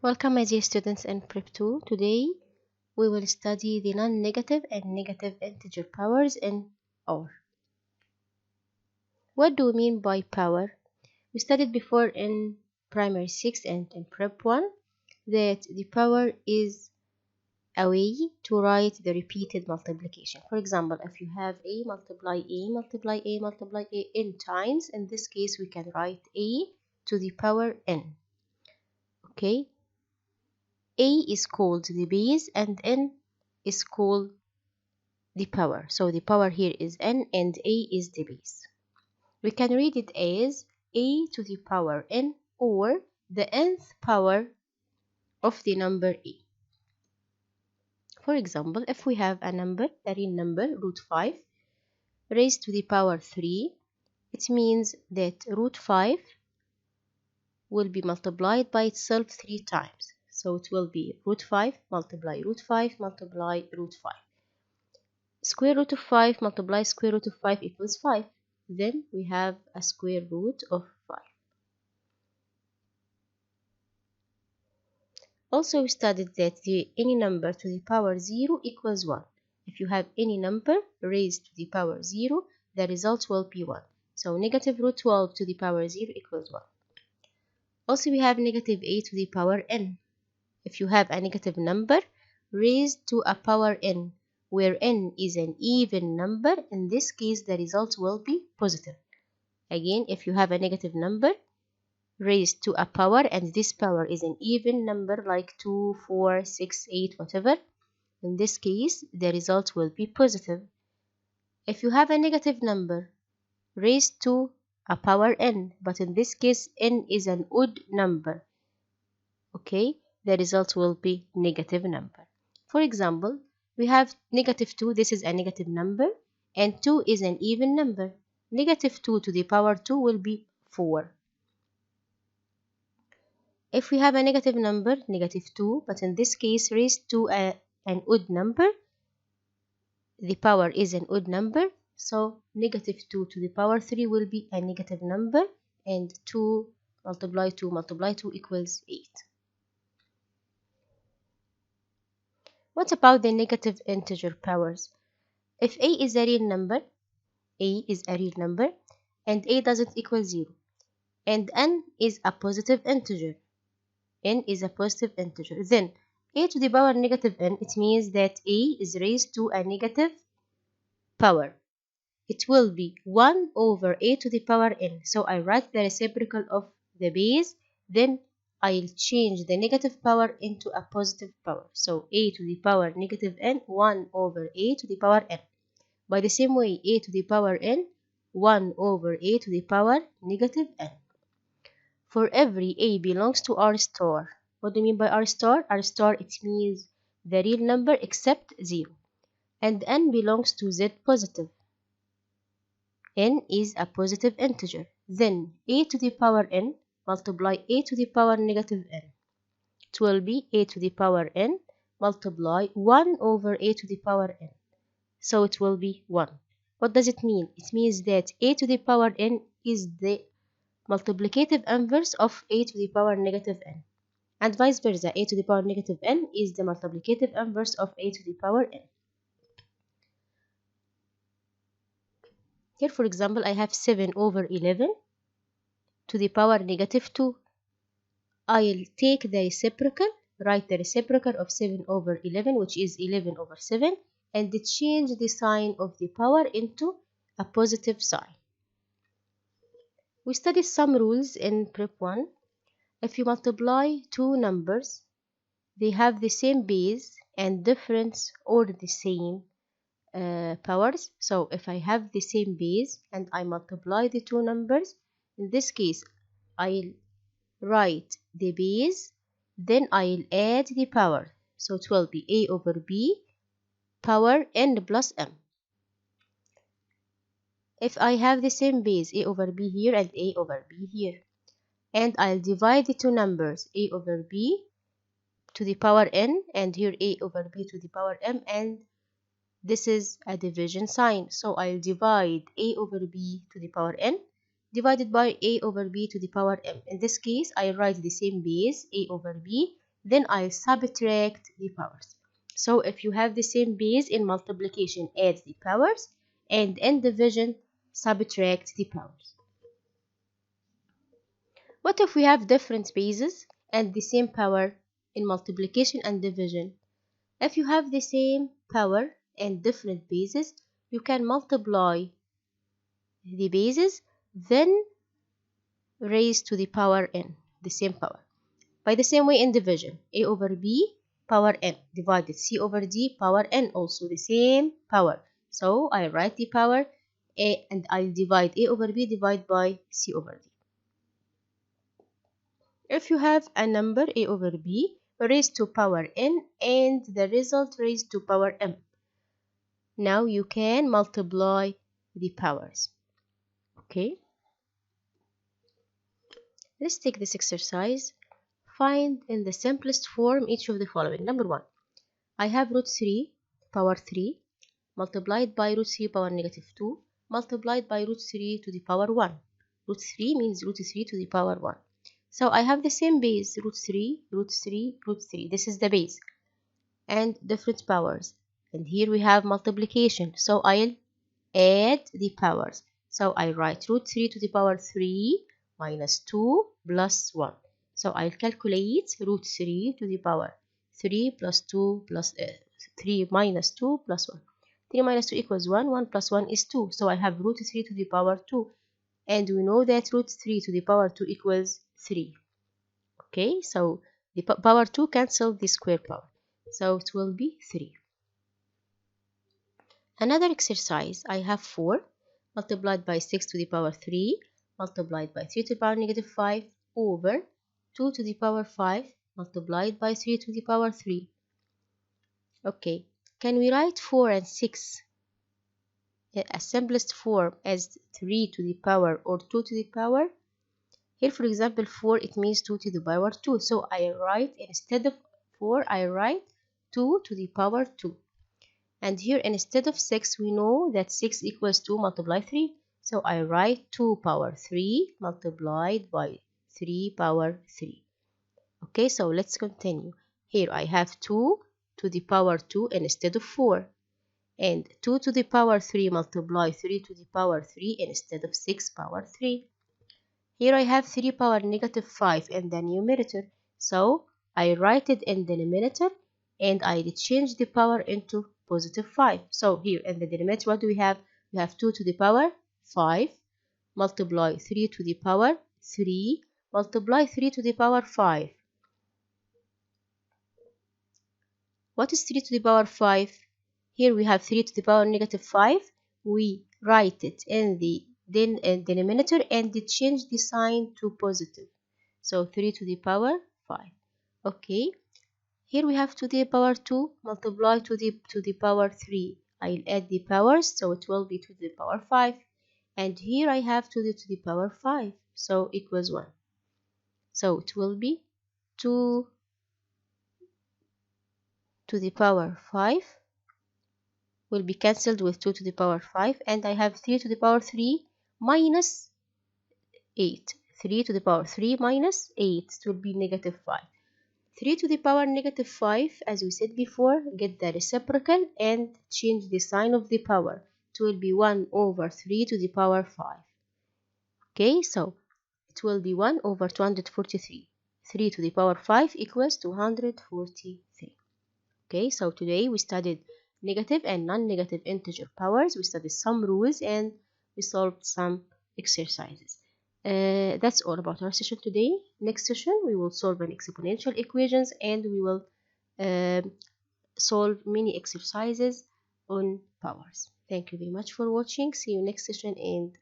Welcome, my dear students in Prep 2. Today we will study the non-negative and negative integer powers in OR. What do we mean by power? We studied before in Primary 6 and in Prep 1 that the power is a way to write the repeated multiplication. For example, if you have a multiply a multiply a multiply a n times, in this case we can write a to the power n. Okay? A is called the base and n is called the power. So the power here is n and a is the base. We can read it as a to the power n or the nth power of the number a. For example, if we have a number, a real number, root 5, raised to the power 3, it means that root 5 will be multiplied by itself 3 times. So it will be root 5 multiply root 5 multiply root 5. Square root of 5 multiply square root of 5 equals 5. Then we have a square root of 5. Also, we studied that any number to the power 0 equals 1. If you have any number raised to the power 0, the result will be 1. So negative root 12 to the power 0 equals 1. Also, we have negative a to the power n. If you have a negative number raised to a power n, where n is an even number, in this case the result will be positive. Again, if you have a negative number raised to a power and this power is an even number like 2, 4, 6, 8, whatever, in this case the result will be positive. If you have a negative number raised to a power n, but in this case n is an odd number, okay, the result will be negative number. For example, we have negative 2, this is a negative number, and 2 is an even number. Negative 2 to the power 2 will be 4. If we have a negative number, negative 2, but in this case raised to an odd number, the power is an odd number, so negative 2 to the power 3 will be a negative number, and 2 multiply 2 multiply 2 equals 8. What about the negative integer powers? If a is a real number, and a doesn't equal 0, and n is a positive integer, n is a positive integer, then a to the power negative n, it means that a is raised to a negative power. It will be 1 over a to the power n. So I write the reciprocal of the base, then I'll change the negative power into a positive power. So a to the power negative n, 1 over a to the power n. By the same way, a to the power n, 1 over a to the power negative n. For every a belongs to R star. What do you mean by R star? R star, it means the real number except 0. And n belongs to Z positive. N is a positive integer. Then a to the power n multiply a to the power negative n. It will be a to the power n multiply 1 over a to the power n. So it will be 1. What does it mean? It means that a to the power n is the multiplicative inverse of a to the power negative n. And vice versa, a to the power negative n is the multiplicative inverse of a to the power n. Here, for example, I have 7 over 11 to the power negative 2. I'll take the reciprocal, write the reciprocal of 7 over 11, which is 11 over 7, and change the sign of the power into a positive sign. We studied some rules in Prep 1. If you multiply two numbers, they have the same base and difference or the same powers. So if I have the same base and I multiply the two numbers, in this case I'll write the base, then I'll add the power. So it will be a over b power n plus m. If I have the same base, a over b here and a over b here, and I'll divide the two numbers, a over b to the power n and here a over b to the power m, and this is a division sign. So I'll divide a over b to the power n divided by a over b to the power m. In this case, I write the same base, a over b, then I'll subtract the powers. So if you have the same base in multiplication, add the powers, and in division, subtract the powers. What if we have different bases and the same power in multiplication and division? If you have the same power and different bases, you can multiply the bases, then raise to the power n, the same power. By the same way in division, a over b power n divided c over d power n, also the same power. So I write the power a and I'll divide a over b divided by c over d. If you have a number a over b raised to power n and the result raised to power m, now you can multiply the powers. Okay, let's take this exercise. Find in the simplest form each of the following. Number 1, I have root 3 power 3 multiplied by root 3 power negative 2 multiplied by root 3 to the power 1. Root 3 means root 3 to the power 1. So I have the same base, root 3, root 3, root 3. This is the base. And different powers. And here we have multiplication. So I'll add the powers. So I write root 3 to the power 3 minus 2 plus 1. So I'll calculate root 3 to the power 3 plus 2 plus 3 minus 2 plus 1. 3 minus 2 equals 1. 1 plus 1 is 2. So I have root 3 to the power 2. And we know that root 3 to the power 2 equals 3. Okay, so the power 2 cancel the square power. So it will be 3. Another exercise, I have 4 multiplied by 6 to the power 3 multiplied by 3 to the power negative 5 over 2 to the power 5 multiplied by 3 to the power 3. Okay, can we write 4 and 6 a simplest form as 3 to the power or 2 to the power? Here, for example, 4, it means 2 to the power 2. So I write, instead of 4, I write 2 to the power 2. And here, instead of 6, we know that 6 equals 2 multiply 3. So I write 2 power 3 multiplied by 3 power 3. Okay, so let's continue. Here I have 2 to the power 2 instead of 4. And 2 to the power 3 multiply 3 to the power 3 instead of 6 power 3. Here I have 3 power negative 5 in the numerator. So I write it in the denominator and I change the power into positive 5. So here in the denominator, what do we have? We have 2 to the power 5 multiply 3 to the power 3 multiply 3 to the power 5. What is 3 to the power 5? Here we have 3 to the power negative 5. We write it in the denominator and change the sign to positive. So 3 to the power 5. Okay. Here we have 2 to the power 2 multiply to the power 3. I'll add the powers, so it will be 2 to the power 5. And here I have 2 to the power 5, so equals 1. So it will be 2 to the power 5 will be cancelled with 2 to the power 5, and I have 3 to the power 3 minus 8. 3 to the power 3 minus 8, it will be negative 5. 3 to the power negative 5, as we said before, get the reciprocal and change the sign of the power. It will be 1 over 3 to the power 5. Okay, so it will be 1 over 243. 3 to the power 5 equals 243. Okay, so today we studied negative and non-negative integer powers. We studied some rules and we solved some exercises. That's all about our session today. Next session, we will solve an exponential equations and we will solve many exercises on powers. Thank you very much for watching. See you next session and